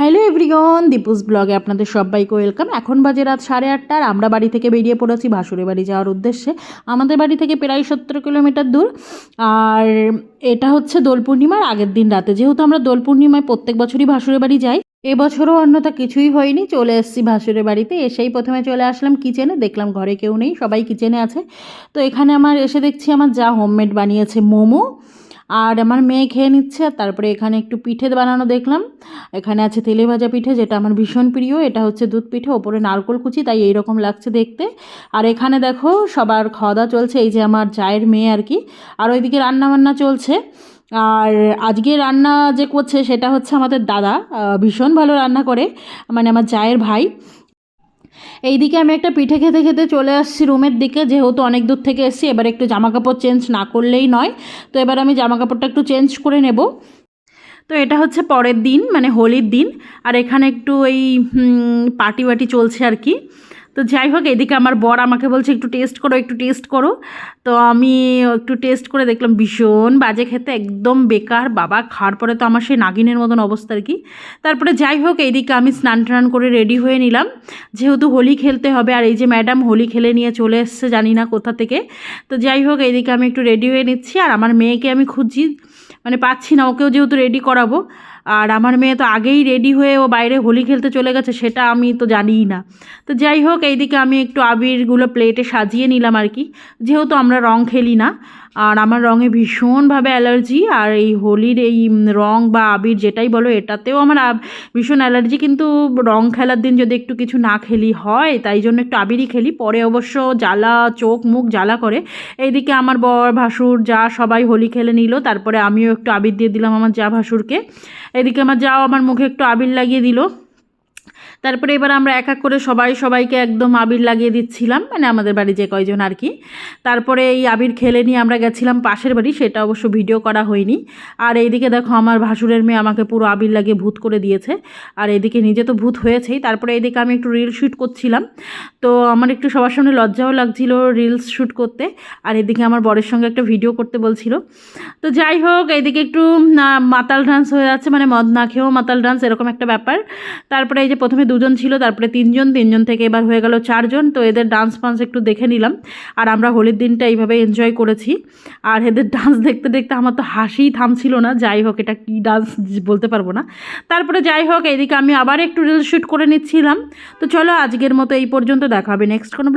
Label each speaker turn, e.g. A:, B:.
A: Hello everyone, Deepu's ব্লগে আপনাদের সবাইকে ওয়েলকাম। এখন বাজে রাত 8:30 আর আমরা বাড়ি থেকে বেরিয়ে পড়েছি ভাসুরের বাড়ি যাওয়ার উদ্দেশ্যে। আমাদের বাড়ি থেকে প্রায় 70 কিলোমিটার দূর। আর এটা হচ্ছে দোল পূর্ণিমার আগের দিন রাতে। যেহেতু আমরা দোল পূর্ণিমায় প্রত্যেক বছরই ভাসুরের বাড়ি যাই, এবছরও অন্যথা কিছুই হয়নি। চলে এসেছি ভাসুরের বাড়িতে। এসেই প্রথমে চলে আসলাম কিচেনে, দেখলাম ঘরে কেউ নেই, সবাই কিচেনে আছে। তো এখানে আমার এসে দেখছি আমার যা হোমমেড বানিয়েছে মোমো, আর আমার মেয়ে খেয়ে নিচ্ছে। আর তারপরে এখানে একটু পিঠে বানানো দেখলাম। এখানে আছে তেলে ভাজা পিঠে, যেটা আমার ভীষণ প্রিয়। এটা হচ্ছে দুধ পিঠে, ওপরে নারকোল কুচি, তাই এইরকম লাগছে দেখতে। আর এখানে দেখো সবার খাওয়া দাওয়া চলছে, এই যে আমার জায়ের মেয়ে আর কি। আর ওইদিকে রান্নাবান্না চলছে। আর আজকে রান্না যে করছে সেটা হচ্ছে আমাদের দাদা, ভীষণ ভালো রান্না করে, মানে আমার জায়ের ভাই। এইদিকে আমি একটা পিঠে খেতে খেতে চলে আসছি রুমের দিকে, যেহেতু অনেক দূর থেকে এসেছি। এবার একটু জামাকাপড় চেঞ্জ না করলেই নয়, তো এবার আমি জামাকাপড়টা একটু চেঞ্জ করে নেব। তো এটা হচ্ছে পরের দিন, মানে হোলির দিন। আর এখানে একটু এই পার্টি ওয়াটি চলছে আর কি। তো যাই হোক, এদিকে আমার বর আমাকে বলছে একটু টেস্ট করো, একটু টেস্ট করো। তো আমি একটু টেস্ট করে দেখলাম, ভীষণ বাজে খেতে, একদম বেকার। বাবা, খাওয়ার পরে তো আমার সেই নাগিনের মতন অবস্থা আর কি। তারপরে যাই হোক, এইদিকে আমি স্নান টান করে রেডি হয়ে নিলাম, যেহেতু হোলি খেলতে হবে। আর এই যে ম্যাডাম হোলি খেলে নিয়ে চলে এসছে জানি না কোথা থেকে। তো যাই হোক, এইদিকে আমি একটু রেডি হয়ে নিচ্ছি। আর আমার মেয়েকে আমি খুঁজছি, মানে পাচ্ছি না, ওকেও যেহেতু রেডি করাবো। আর আমার মেয়ে তো আগেই রেডি হয়ে ও বাইরে হোলি খেলতে চলে গেছে, সেটা আমি তো জানিই না। তো যাই হোক, এইদিকে আমি একটু আবিরগুলো প্লেটে সাজিয়ে নিলাম আর কি, যেহেতু আমরা রং খেলি না। আর আমার রঙে ভীষণভাবে অ্যালার্জি। আর এই হোলির এই রং বা আবির যেটাই বলো, এটাতেও আমার ভীষণ অ্যালার্জি। কিন্তু রং খেলার দিন যদি একটু কিছু না খেলি হয়, তাই জন্য একটু আবিরই খেলি। পরে অবশ্য জ্বালা, চোখ মুখ জ্বালা করে। এইদিকে আমার বর ভাসুর যা সবাই হোলি খেলে নিল, তারপরে আমিও একটু আবির দিয়ে দিলাম আমার যা ভাসুরকে। এদিকে আমার যাও আমার মুখে একটু আবির লাগিয়ে দিল। তারপরে এবার আমরা এক এক করে সবাইকে একদম আবির লাগিয়ে দিচ্ছিলাম, মানে আমাদের বাড়ি যে কয়জন আর কি। তারপরে এই আবির খেলে নিয়ে আমরা গেছিলাম পাশের বাড়ি, সেটা অবশ্য ভিডিও করা হয়নি। আর এইদিকে দেখো আমার ভাসুরের মেয়ে আমাকে পুরো আবির লাগিয়ে ভূত করে দিয়েছে। আর এদিকে নিজে তো ভূত হয়েছেই, তারপরে এইদিকে আমি একটু রিল শ্যুট করছিলাম। তো আমার একটু সবার সামনে লজ্জাও লাগছিল রিলস শ্যুট করতে। আর এদিকে আমার বরের সঙ্গে একটা ভিডিও করতে বলছিল। তো যাই হোক, এইদিকে একটু মাতাল ডান্স হয়ে যাচ্ছে, মানে মদ না খেয়েও মাতাল ডান্স, এরকম একটা ব্যাপার। তারপরে এই যে প্রথমে 2জন ছিল, তারপরে 3জন, 3জন থেকে এবার হয়ে গেল 4জন। তো এদের ডান্স ফান্স একটু দেখে নিলাম। আর আমরা হোলির দিনটা এইভাবে এনজয় করেছি। আর এদের ডান্স দেখতে দেখতে আমার তো হাসিই থামছিল না। যাই হোক, এটা কী ডান্স বলতে পারবো না। তারপরে যাই হোক, এইদিকে আমি আবার একটু রিল শ্যুট করে নিচ্ছিলাম। তো চলো, আজকের মতো এই পর্যন্ত, দেখা হবে নেক্সট কোনো